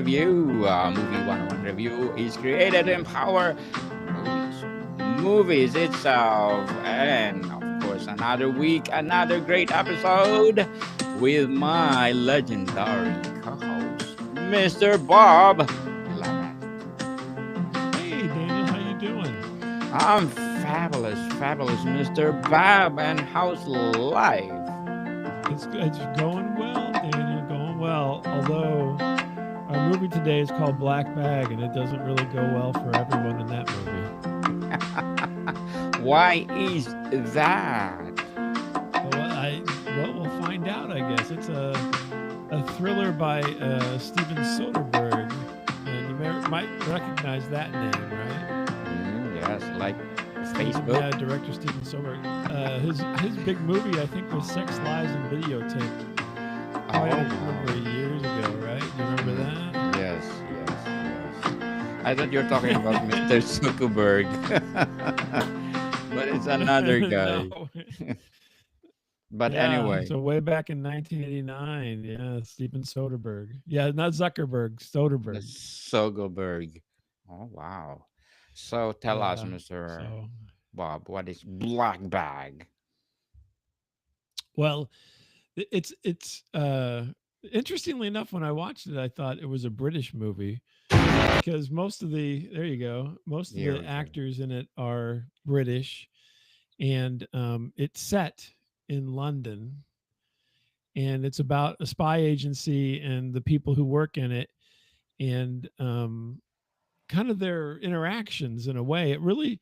Review. Movie 101 Review is created to empower movies itself. And of course, another week, another great episode with my legendary co host, Mr. Bob LeMent. Hey Daniel, how you doing? I'm fabulous, fabulous, Mr. Bob. And how's life? It's going well, Daniel, going well. Although our movie today is called Black Bag, and it doesn't really go well for everyone in that movie. Why is that? We'll find out. I guess it's a thriller by Steven Soderbergh, and you might recognize that name, right? Yes, like Facebook. Yeah, director Steven Soderbergh. His big movie, I think, was Sex, Lies, and Videotape. Quite a number of years ago, right? You remember that? Yes, yes, yes. I thought you were talking about Mr. Zuckerberg, but it's another guy. No. But Yeah, anyway, so way back in 1989, yeah, Steven Soderbergh. Yeah, not Zuckerberg, the Soderbergh. Zuckerberg. Oh wow! So tell us, Yeah. Mr. So, Bob, what is black bag? well, it's interestingly enough, when I watched it, I thought it was a British movie because there you go, most of Here the we go. actors in it are British, and it's set in London, and it's about a spy agency and the people who work in it, and kind of their interactions in a way. It really,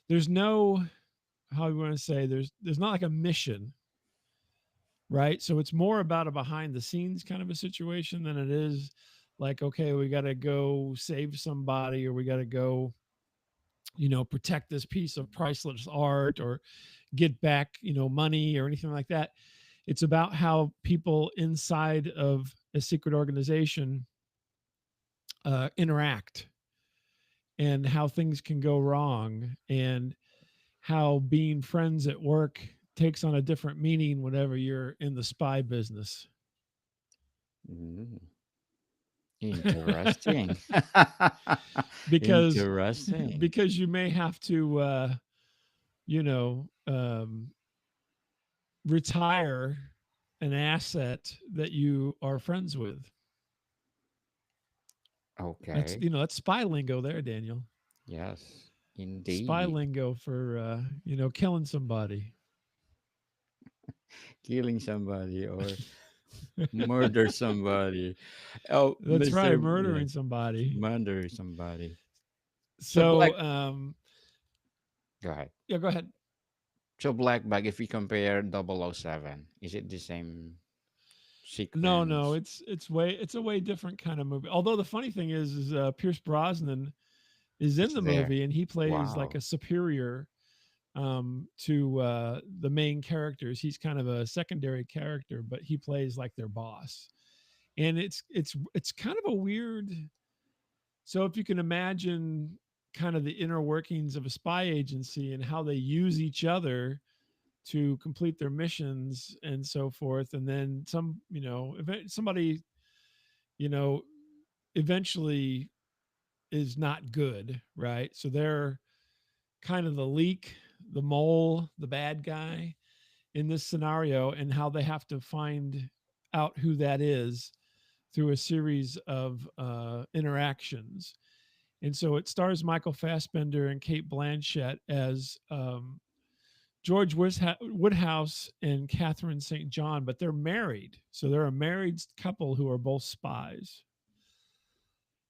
there's no, how you want to say, there's not like a mission, right? So it's more about a behind the scenes kind of a situation than it is like, okay, we got to go save somebody, or we got to go, protect this piece of priceless art, or get back, money or anything like that. It's about how people inside of a secret organization interact, and how things can go wrong, and how being friends at work takes on a different meaning whenever you're in the spy business. Mm, interesting. because Interesting. because you may have to you know um, retire an asset that you are friends with. That's, Okay. that's spy lingo there, Daniel. Yes, Spy indeed. lingo for killing somebody. Killing somebody or murder somebody. Oh, That's right, Mr. Yeah, murdering somebody. murder somebody. So black, So go ahead. yeah, go ahead. So black bag, if we compare 007, is it the same No, sequence? it's a way different kind of movie. Although the funny thing is Pierce Brosnan is in It's the there. movie, and he plays like Wow. a superior to the main characters. He's kind of a secondary character, but he plays like their boss. And it's kind of a weird. So if you can imagine kind of the inner workings of a spy agency and how they use each other to complete their missions and so forth, and then somebody, you know, eventually is not good, right? So they're kind of the leak, the mole, the bad guy in this scenario, and how they have to find out who that is through a series of interactions. And so it stars Michael Fassbender and Kate Blanchett as George Woodhouse and Catherine St. John, but they're married. So they're a married couple who are both spies.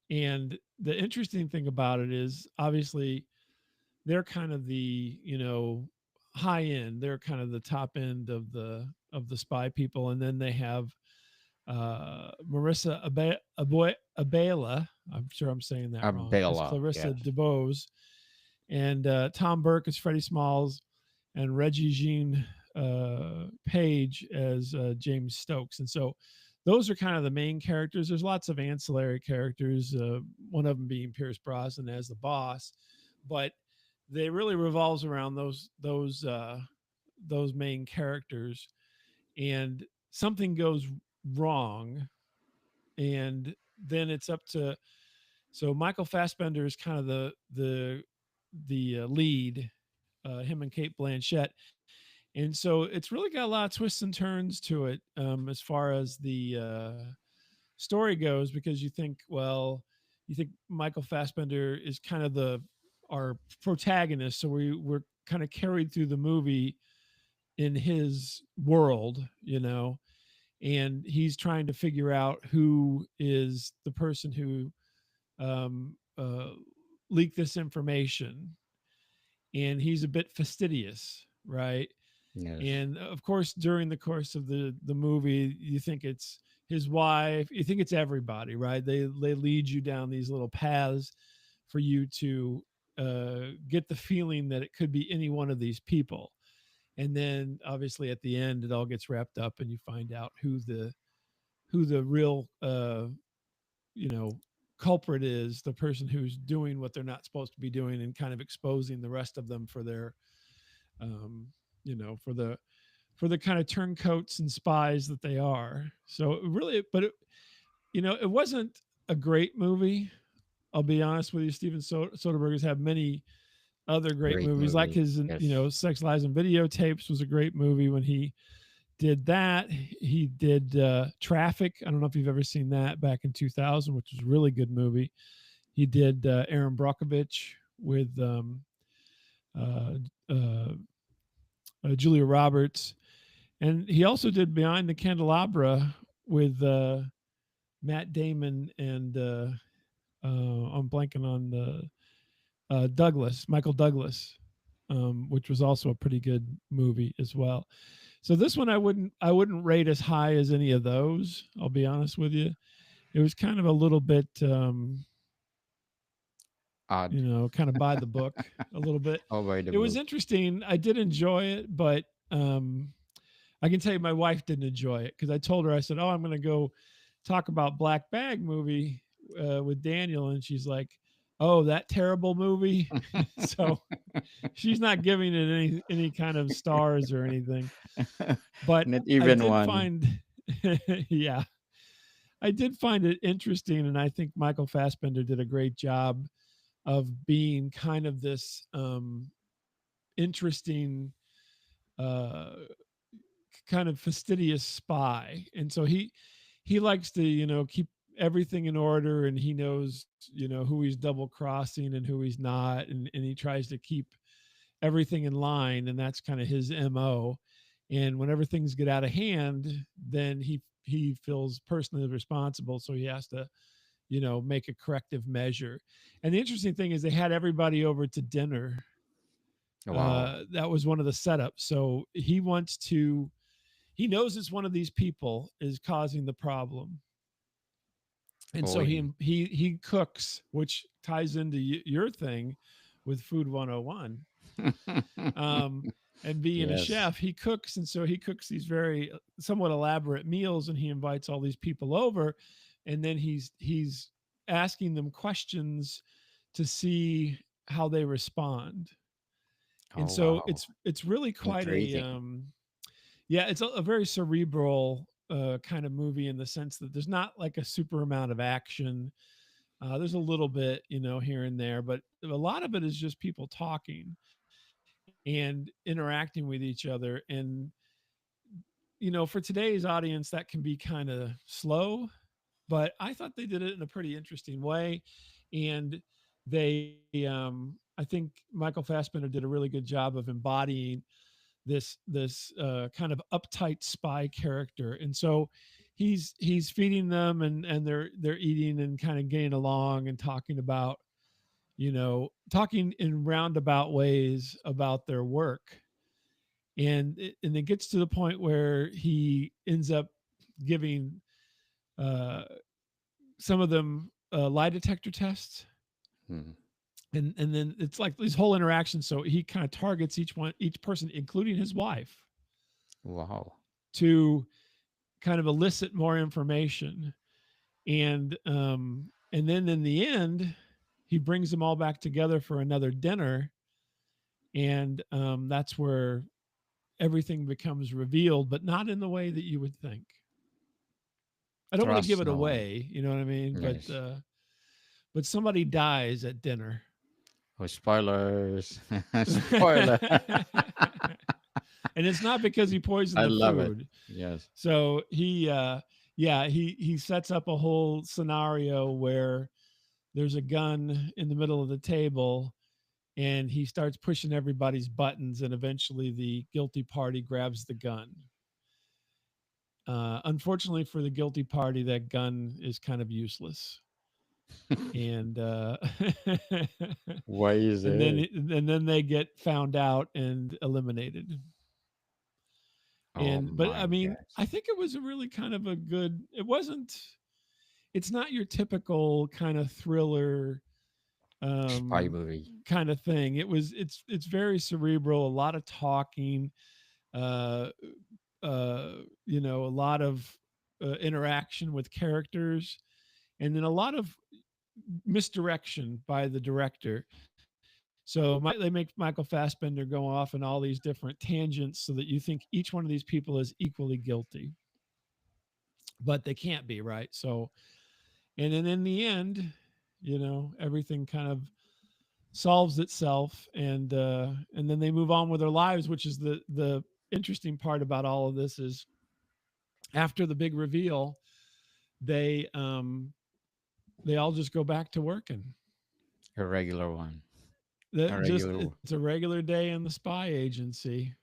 And the interesting thing about it is, obviously, they're kind of the, high end. They're kind of the top end of the spy people, and then they have Marissa Abela. I'm sure I'm saying that A wrong. As Bella, Clarissa yes. DeBose, and Tom Burke as Freddie Smalls, and Reggie Jean Page as James Stokes. And so those are kind of the main characters. There's lots of ancillary characters. One of them being Pierce Brosnan as the boss, but they really revolves around those main characters. And something goes wrong and then it's up to, so Michael Fassbender is kind of the lead, him and Kate Blanchett, and so it's really got a lot of twists and turns to it, as far as the story goes, because you think, well, you think Michael Fassbender is kind of the our protagonist, so we're kind of carried through the movie in his world, and he's trying to figure out who is the person who um, uh, leaked this information, and he's a bit fastidious, right? Yes. And of course, during the course of the movie, you think it's his wife, you think it's everybody, right? They lead you down these little paths for you to get the feeling that it could be any one of these people. And then obviously at the end, it all gets wrapped up, and you find out who the real you know culprit is, the person who's doing what they're not supposed to be doing, and kind of exposing the rest of them for their um, for the kind of turncoats and spies that they are. So really, but it wasn't a great movie. I'll be honest with you. Steven Soderbergh has had many other great Great movies, like movie. his, Yes. Sex, Lies, and Videotapes was a great movie when he did that. He did Traffic. I don't know if you've ever seen that, back in 2000, which was a really good movie. He did Aaron Brockovich with uh, uh, Julia Roberts. And he also did Behind the Candelabra with Matt Damon and I'm blanking on the Michael Douglas, which was also a pretty good movie as well. So this one I wouldn't rate as high as any of those. I'll be honest with you. It was kind of a little bit, Odd. kind of by the book a little bit. Over the It was book. interesting. I did enjoy it, but I can tell you my wife didn't enjoy it, because I told her, I said, "Oh, I'm going to go talk about Black Bag movie with Daniel," and she's like, "Oh, that terrible movie." So she's not giving it any kind of stars or anything. But Not I even did one. find, yeah, I did find it interesting, and I think Michael Fassbender did a great job of being kind of this interesting, uh, kind of fastidious spy. And so he likes to, keep everything in order, and he knows, who he's double crossing and who he's not, and he tries to keep everything in line, and that's kind of his MO. And whenever things get out of hand, then he feels personally responsible, so he has to, make a corrective measure. And the interesting thing is, they had everybody over to dinner. Wow. That was one of the setups. So he knows it's one of these people is causing the problem, and so Oi. he cooks, which ties into your thing with Food 101. um and being a Yes. chef, he cooks, and so he cooks these very somewhat elaborate meals, and he invites all these people over, and then he's asking them questions to see how they respond. And Oh, so wow. it's really quite a Intriguing. yeah, it's a very cerebral kind of movie, in the sense that there's not like a super amount of action. There's a little bit, here and there, but a lot of it is just people talking and interacting with each other. And for today's audience, that can be kind of slow, but I thought they did it in a pretty interesting way. And I think Michael Fassbender did a really good job of embodying this kind of uptight spy character. And so he's feeding them, and they're eating and kind of getting along and talking about, talking in roundabout ways about their work. And it gets to the point where he ends up giving uh, some of them lie detector tests. Hmm. And then it's like these whole interactions. So he kind of targets each person, including his wife, Wow. to kind of elicit more information. And then in the end, he brings them all back together for another dinner, and that's where everything becomes revealed, but not in the way that you would think. I don't want to give Trust it no one. away, you know what I mean? Yes. But somebody dies at dinner. Oh, spoilers. Spoiler. And it's not because he poisoned I the love it. food. Yes. So he sets up a whole scenario where there's a gun in the middle of the table, and he starts pushing everybody's buttons, and eventually the guilty party grabs the gun. Unfortunately for the guilty party, that gun is kind of useless, and Why is and then it? and then they get found out and eliminated. Oh And but my I mean, gosh. I think it was a really kind of a good. It wasn't. It's not your typical kind of thriller Spy um movie. kind of thing. It's very cerebral, a lot of talking, uh a lot of interaction with characters, and then a lot of misdirection by the director. So they make Michael Fassbender go off in all these different tangents so that you think each one of these people is equally guilty, but they can't be, right? So, and then in the end, everything kind of solves itself, and then they move on with their lives, which is the interesting part about all of this is after the big reveal, they um they all just go back to working. A regular one. A That just regular. it's a regular day in the spy agency,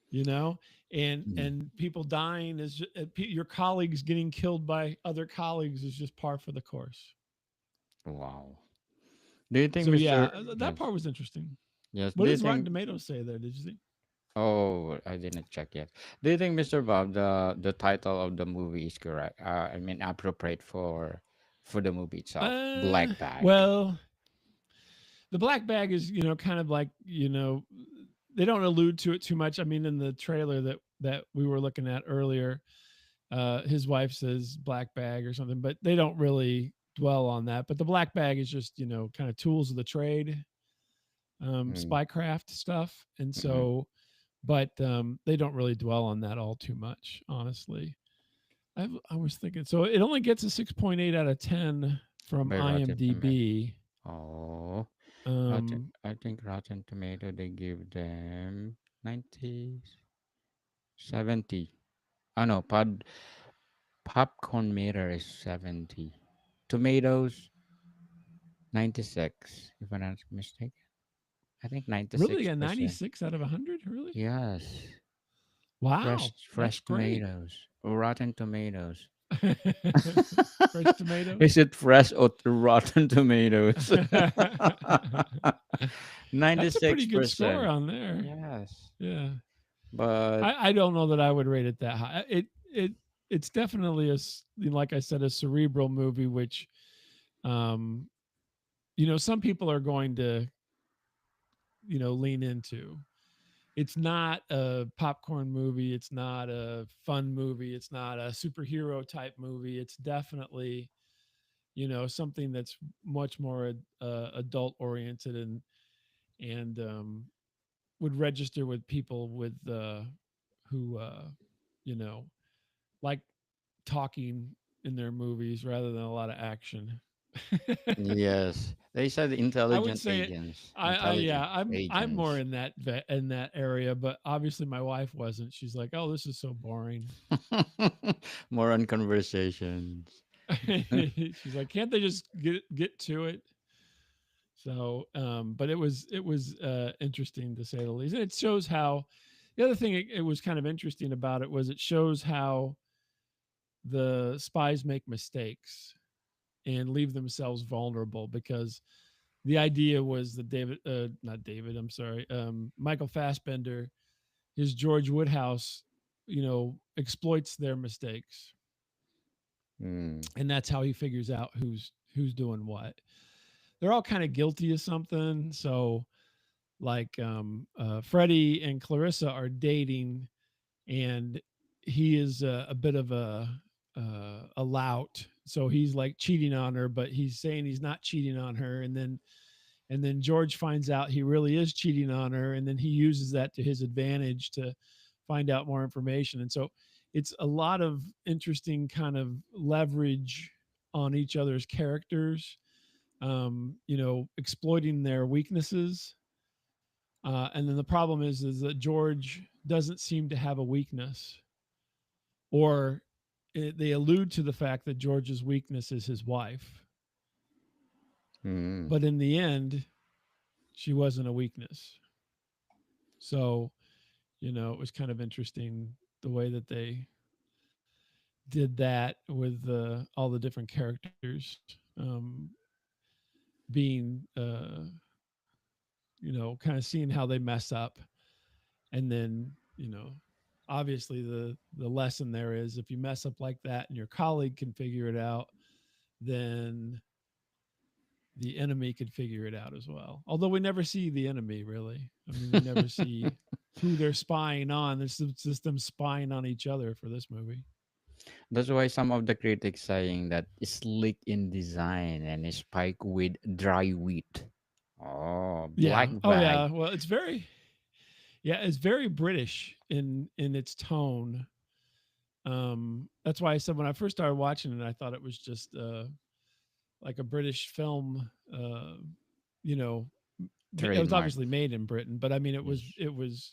you know, Mm. and people dying is your colleagues getting killed by other colleagues is just par for the course. Wow. Do you think So yeah, Mr. that Yes. part was interesting. Yes. What Do you does Rotten think Tomatoes say there? Did you see? Oh, I didn't check yet. Do you think Mr. Bob the title of the movie is correct? I mean appropriate for the movie itself. Black Bag. Well, the black bag is kind of like they don't allude to it too much. I mean, in the trailer that we were looking at earlier, his wife says black bag or something, but they don't really dwell on that. But the black bag is just kind of tools of the trade, Mm, spycraft stuff, and mm-mm. so but they don't really dwell on that all too much, honestly. I was thinking, so it only gets a 6.8 out of 10 from By Rotten Tomato. IMDb. Oh, Rotten. Um, I think Rotten Tomato they give them 90, 70. Oh no, popcorn meter is 70. Tomatoes 96. If I'm not mistaken, I think Really, a 96%. 96 out of 100? Really? Yes. Fresh Wow, that's fresh great. tomatoes. Rotten tomatoes. Fresh tomatoes. Is it fresh or rotten tomatoes? That's a pretty good score 96%. on there. Yes. Yeah. But I don't know that I would rate it that high. It's definitely like I said, a cerebral movie, which um, some people are going to, lean into. It's not a popcorn movie. It's not a fun movie. It's not a superhero type movie. It's definitely, something that's much more adult oriented and would register with people who you know like talking in their movies rather than a lot of action. yes, they said I would intelligent say it. agents. I Intelligent yeah, I'm more agents. in that area, but obviously my wife wasn't. She's like, "Oh, this is so boring." More on conversations. She's like, "Can't they just get to it?" So, but it was interesting to say the least. And it shows how the other thing it was kind of interesting about it was it shows how the spies make mistakes and leave themselves vulnerable because the idea was that not David, I'm sorry, Michael Fassbender, his George Woodhouse, exploits their mistakes, Mm, and that's how he figures out who's doing what. They're all kind of guilty of something, so like Freddie and Clarissa are dating, and he is a bit of a lout. So he's like cheating on her, but he's saying he's not cheating on her, and then George finds out he really is cheating on her, and then he uses that to his advantage to find out more information. And so it's a lot of interesting kind of leverage on each other's characters, exploiting their weaknesses. And then the problem is that George doesn't seem to have a weakness, or they allude to the fact that George's weakness is his wife. Mm. But in the end, she wasn't a weakness. So, it was kind of interesting the way that they did that with all the different characters being, kind of seeing how they mess up. And then, obviously the lesson there is if you mess up like that and your colleague can figure it out, then the enemy could figure it out as well. Although we never see the enemy really. I mean, we never see who they're spying on. It's just them spying on each other for this movie. That's why some of the critics saying that it's slick in design and is spiked with dry wheat. Oh, black Yeah. Oh bag. yeah. Well, it's very British in its tone. That's why I said when I first started watching it, I thought it was just like a British film. You know, it was Trademark. obviously made in Britain, but I mean, Yes. it was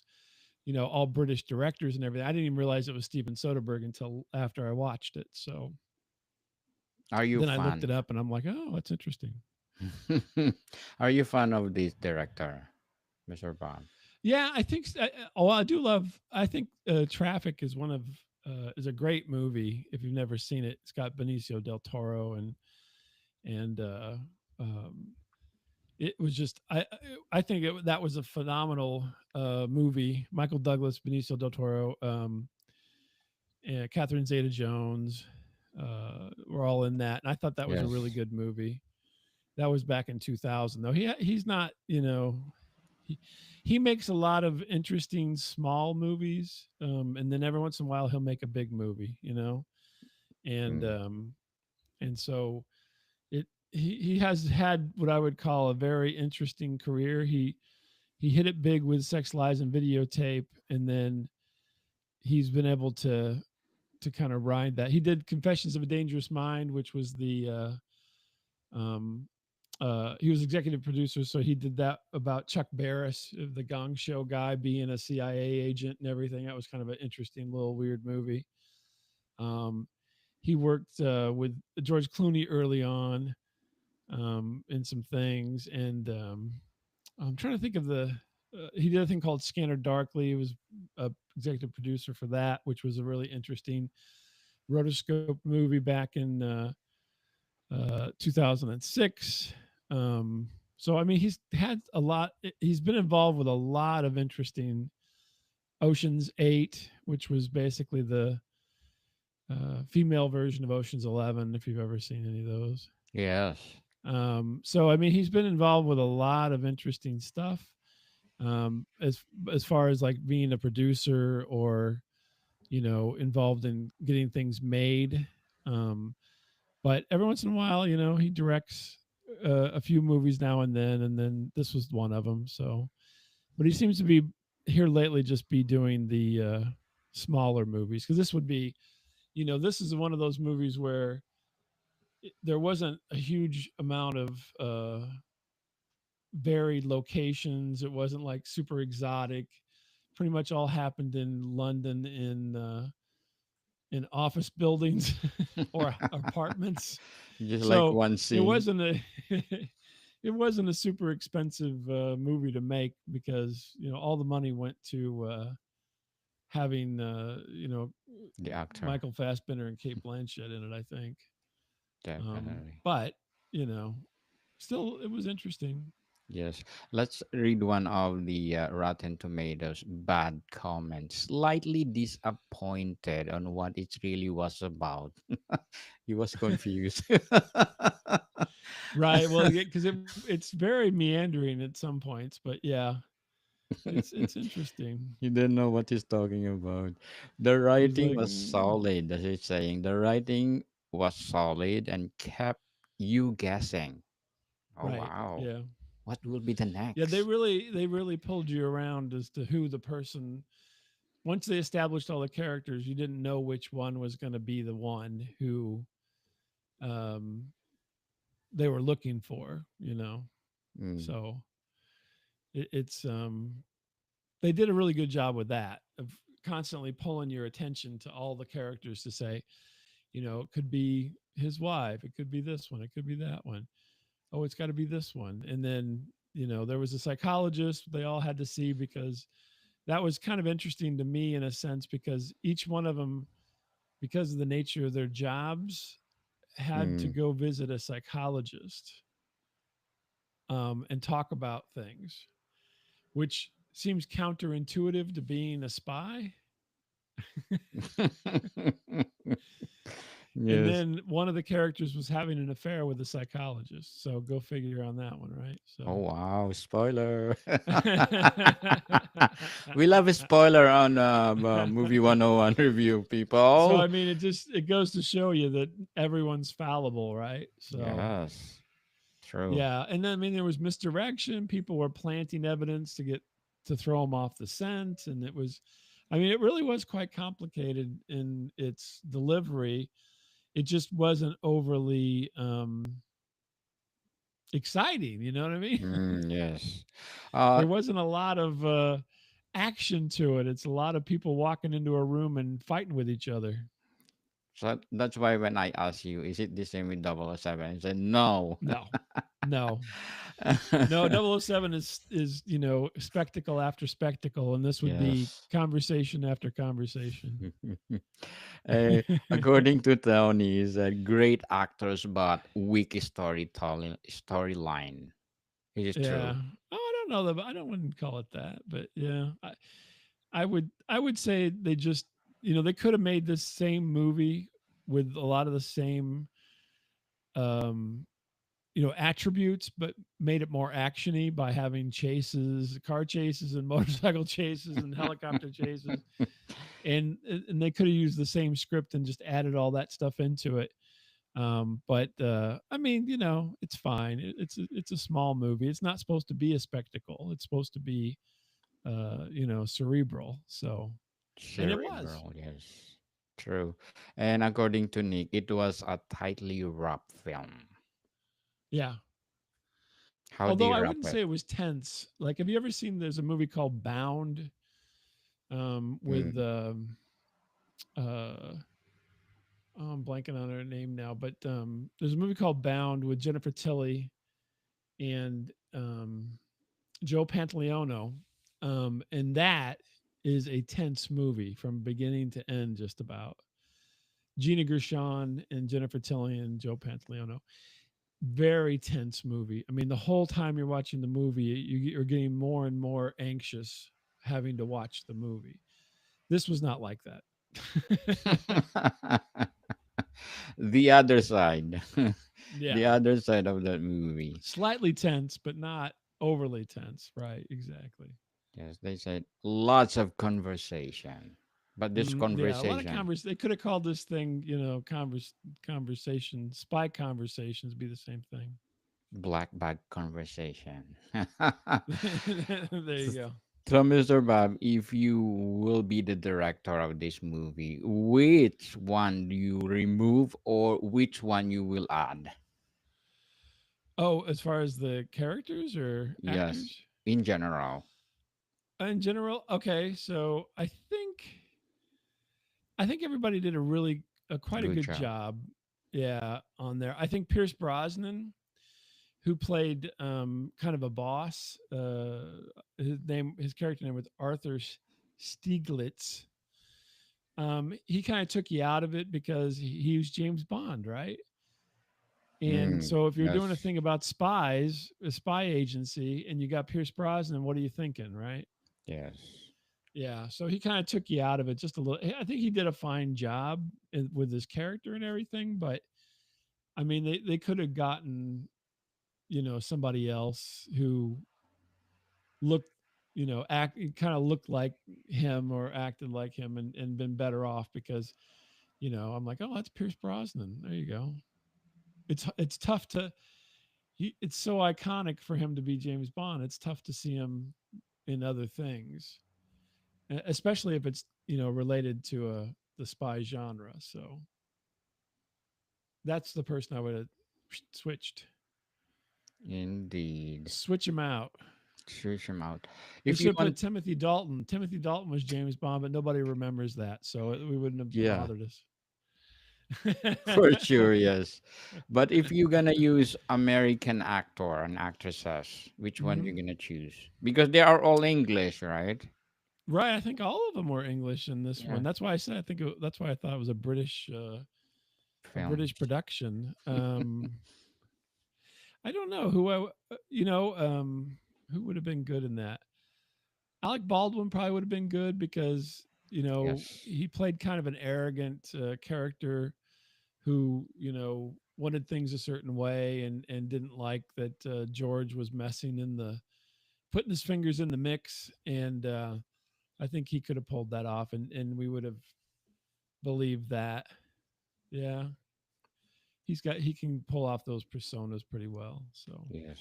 all British directors and everything. I didn't even realize it was Steven Soderbergh until after I watched it. So Are you then I looked it fan? up, and I'm like, oh, that's interesting. Are you fan of this director, Mr. Bob? Yeah, I think. Oh, I do love. I think Traffic is is a great movie. If you've never seen it, it's got Benicio del Toro and um, it was just I think that was a phenomenal movie. Michael Douglas, Benicio del Toro, Catherine Zeta-Jones were all in that, and I thought that was a Yes. really good movie. That was back in 2000, though. He's not, he, he makes a lot of interesting small movies, and then every once in a while he'll make a big movie, and Mm. um, and so he has had what I would call a very interesting career. He hit it big with Sex Lies and Videotape, and then he's been able to kind of ride that. He did Confessions of a Dangerous Mind, which was um, he was executive producer, so he did that about Chuck Barris, the Gong Show guy, being a CIA agent and everything. That was kind of an interesting little weird movie. Um, he worked with George Clooney early on in some things, and I'm trying to think of the. He did a thing called Scanner Darkly. He was a executive producer for that, which was a really interesting rotoscope movie back in 2006. So I mean, he's had a lot. He's been involved with a lot of interesting. Ocean's 8, which was basically the female version of Ocean's 11, if you've ever seen any of those. Yes. So I mean, he's been involved with a lot of interesting stuff. As far as like being a producer or involved in getting things made. Um, but every once in a while, he directs a few movies now and then this was one of them. So, but he seems to be here lately, just be doing the smaller movies because this would be, this is one of those movies where there wasn't a huge amount of varied locations. It wasn't like super exotic. Pretty much all happened in London in office buildings or apartments. Just like So one it scene. wasn't a it wasn't a super expensive movie to make because all the money went to having The actor. Michael Fassbender and Kate Blanchett in it. I think, Definitely. but you know, still it was interesting. Yes. Let's read one of the Rotten Tomatoes bad comments. Slightly disappointed on what it really was about. He was confused. Right. Well, because it's very meandering at some points, but yeah, it's interesting. You don't know what he's talking about. The He's writing like, was solid, that's it saying. The writing was solid and kept you guessing. Oh right, wow. yeah, What will be the yeah. They next? really they really pulled you around as to who the person once they established all the characters, you didn't know which one was going to be the one who um, they were looking for, you know. Mm. So it's they did a really good job with that of constantly pulling your attention to all the characters to say, you know, it could be his wife, it could be this one, it could be that one. Oh, it's got to be this one. And then, you know, there was a psychologist they all had to see because that was kind of interesting to me in a sense because each one of them, because of the nature of their jobs, had to Mm. go visit a psychologist and talk about things, which seems counterintuitive to being a spy. And Yes. then one of the characters was having an affair with a psychologist. So go figure on that one, right? Oh So wow, spoiler. We love a spoiler on movie 101 review, so people. I mean it goes to show you that everyone's fallible, right? So Yes, true. yeah, and then I mean there was misdirection. People were planting evidence to get to throw them off the scent, and it was, I mean, it really was quite complicated in its delivery. It just wasn't overly exciting. You know what I mean? Yes. Uh, There wasn't a lot of action to it. It's a lot of people walking into a room and fighting with each other. so that's why when I asked you, is it the same with 007? I said no. No, no, no. 007 is you know spectacle after spectacle, and this would be Yes. conversation after conversation. Uh, According to Tony, is a great actors but weak storytelling storyline. Is it Yeah. true? Oh, I don't know that. I don't wouldn't call it that, but yeah, I would say they just you know they could have made this same movie with a lot of the same um you know attributes, but made it more actiony by having chases, car chases, and motorcycle chases, and helicopter chases, and they could have used the same script and just added all that stuff into it. But I mean, you know, it's fine. It's a small movie. It's not supposed to be a spectacle. It's supposed to be you know cerebral. So and it was. Cerebral, yes. True. And according to Nick, it was a tightly wrapped film. Yeah. How do Although you I wrap wouldn't it? say it was tense. Like, have you ever seen? There's a movie called Bound with Mm, uh oh, I'm blanking on her name now, but there's a movie called Bound with Jennifer Tilly and Joe Pantoliano, and that is a tense movie from beginning to end, just about. Gina Gershon and Jennifer Tilly and Joe Pantoliano. Very tense movie. I mean, the whole time you're watching the movie, you're getting more and more anxious having to watch the movie. This was not like that. the other side. The Yeah. other side of that movie. Slightly tense, but not overly tense. Right. Exactly. Yes, they said lots of conversation. But this Yeah. A lot of conversation, convers. They could have called this thing, you know, conversation, spy conversations be the same thing. black bag conversation. There you go. So, Mr. Bob, if you will be the director of this movie, which one do you remove or which one you will add? Oh, as far as the characters or Yes, actors in general. in general, okay. So I think everybody did a really quite a Good good job. job. Yeah, on there. I think Pierce Brosnan, who played kind of a boss, his character name was Arthur Stieglitz. He kind of took you out of it because he was James Bond, right? And Mm, so if you're doing a yes, thing about spies, a spy agency, and you got Pierce Brosnan, what are you thinking, right? yes. Yeah, so he kind of took you out of it just a little. I think he did a fine job with his character and everything, but I mean, they could have gotten you know somebody else who looked you know act kind of looked like him or acted like him and been better off because you know I'm like, oh, that's Pierce Brosnan. There you go. It's tough to it's so iconic for him to be James Bond. It's tough to see him in other things. especially if it's related to the spy genre. So that's the person I would have switched. Indeed. Switch him out. Switch him out. They If you should have put want, Timothy Dalton. Timothy Dalton was James Bond, but nobody remembers that, so we wouldn't have yeah, bothered us. for sure, yes. But if you're gonna use American actor and actresses, which one Hmm. you gonna choose? Because they are all English, right? Right, I think all of them were English in this Yeah. one. That's why I said that's why I thought it was a Films. British production. I don't know who who would have been good in that. Alec Baldwin probably would have been good because Yes. he played kind of an arrogant character who wanted things a certain way and didn't like that George was messing in the putting his fingers in the mix, and I think he could have pulled that off, and we would have believed that. Yeah, he can pull off those personas pretty well. So Yes.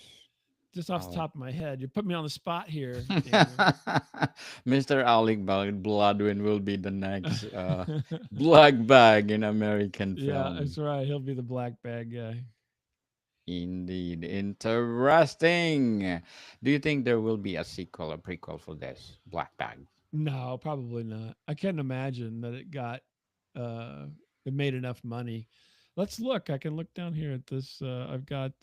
just off the Alec. top of my head, you put me on the spot here, Daniel. Mr. Alec Baldwin will be the next black bag in American Yeah, film. that's right. He'll be the black bag guy. Indeed. Interesting. Do you think there will be a sequel, a prequel for this? Black Bag. No, probably not. I can't imagine that uh it made enough money. Let's look. I can look down here at this. I've got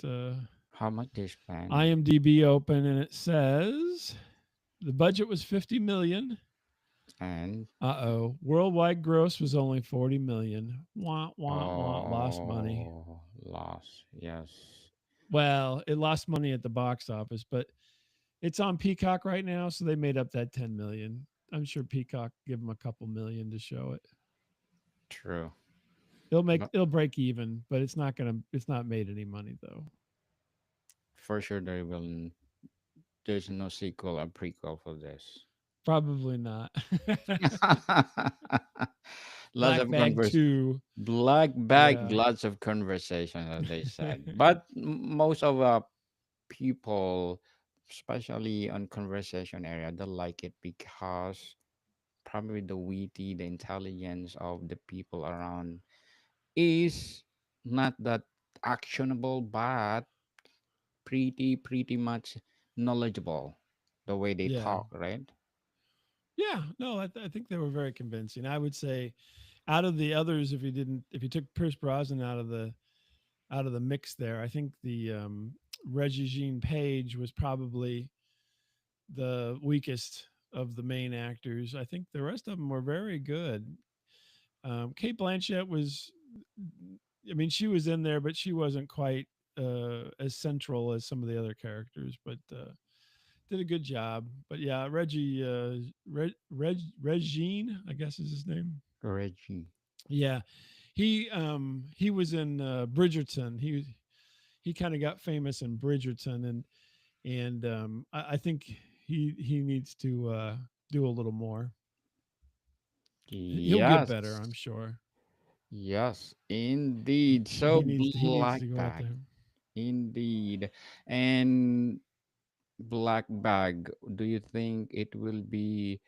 How much they spend? IMDb open, and it says the budget was 50 million. And Uh-oh. Worldwide gross was only 40 million. Wah wah wah, lost money. oh, loss. Yes. Well, it lost money at the box office, but it's on Peacock right now, so they made up that 10 million. I'm sure Peacock give them a couple million to show it. True. But It'll break even, but it's not made any money though. for sure there's no sequel or prequel for this. Probably not. Lots Black of Bag 2. black bag, Yeah. lots of conversation, as they said. But most of people, especially on conversation area, they like it because probably the witty, the intelligence of the people around is not that actionable, but pretty much knowledgeable the way they Yeah. talk, right? Yeah, no, I think they were very convincing. I would say out of the others, if you took Pierce Brosnan out of the mix there, I think the Reggie Jean Page was probably the weakest of the main actors. I think the rest of them were very good. Kate Blanchett was, I mean, she was in there, but she wasn't quite as central as some of the other characters, but did a good job. But yeah, Regine, I guess is his name. Reggie. Yeah, he was in Bridgerton. He kind of got famous in Bridgerton, and I think he needs to do a little more. He'll get better, Yes. I'm sure. Yes, indeed. So He needs black to go out bag. there. Indeed. And black bag, do you think it will be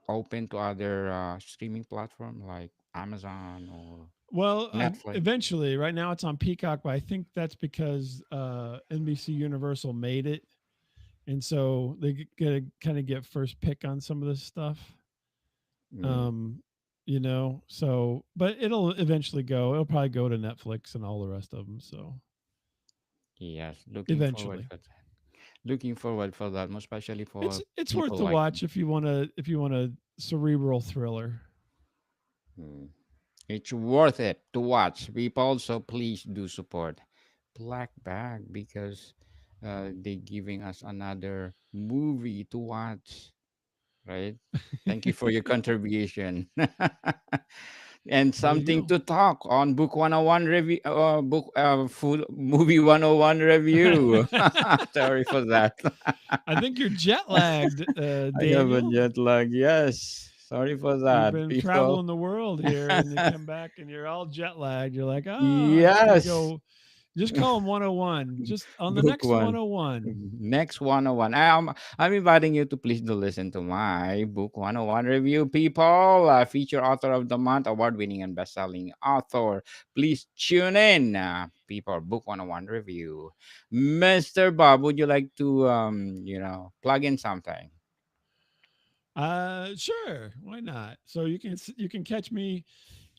open to other streaming platform like Amazon or Well, Netflix? eventually, right now it's on Peacock, but I think that's because NBC Universal made it, and so they get kind of get first pick on some of this stuff. Mm, Um, so but it'll eventually go. It'll probably go to Netflix and all the rest of them. So yes, eventually, looking forward for that, most especially for it's worth people to like watch me. if you want a cerebral thriller. Mm. It's worth it to watch. People, so please do support Black Bag because they giving us another movie to watch, right? Thank you for your contribution. And There you something go. to talk on book 101 review, book food movie 101 review. Sorry for that. I think you're jet lagged, I have a Daniel. jet lag. Yes. Sorry for You've that, been people. traveling the world here, and you come back and you're all jet lagged. You're like, I have to Yes. go Just call them 101. Just on the Book next one. 101. Next 101. I'm inviting you to please do listen to my Book 101 review, people. Feature author of the month, award winning and best selling author. Please tune in, people. Book 101 review. Mr. Bob, would you like to, plug in something? Sure. Why not? So you can catch me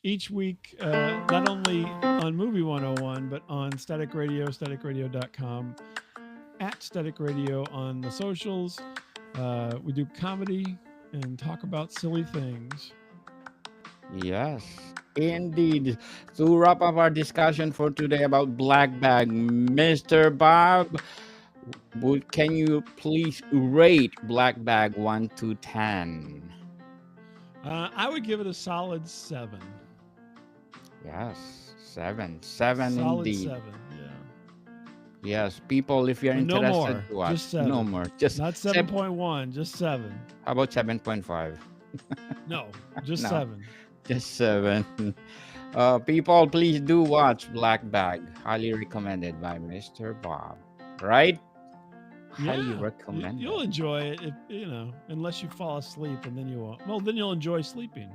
each week, not only on Movie 101, but on Static Radio, staticradio.com, at Static Radio on the socials. We do comedy and talk about silly things. Yes, indeed. To wrap up our discussion for today about Black Bag, Mr. Bob, can you please rate Black Bag 1 to 10? I would give it a solid 7. Yes, 7. 7 Solid indeed. 7. Yeah. Yes, people, if you're And no interested more. to watch, Just no 7. more. Just Not 7.1, just 7. how about 7.5? No, just No, 7. just 7. People, please do watch Black Bag. Highly recommended by Mr. Bob. Right? Highly Yeah, recommended. you'll enjoy it if unless you fall asleep, and then you won't. Well, then you'll enjoy sleeping.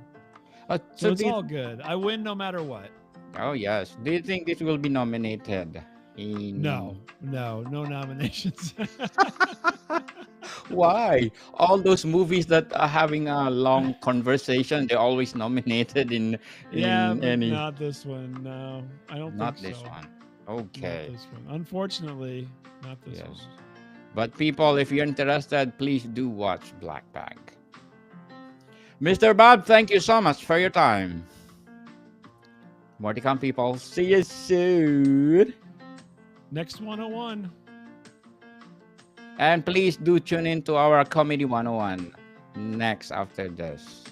So So it's all good. I win no matter what. oh yes. Do you think this will be nominated No, in no nominations. why? All those movies that are having a long conversation, they're always nominated Yeah, in but any not this one. No, I don't think not this so. one. Not Okay. this one. Unfortunately, not this Yes. one. But people, if you're interested, please do watch Black Bag. Mr. Bob, thank you so much for your time. More to come, people. See you soon. Next 101. And please do tune in to our Comedy 101 next after this.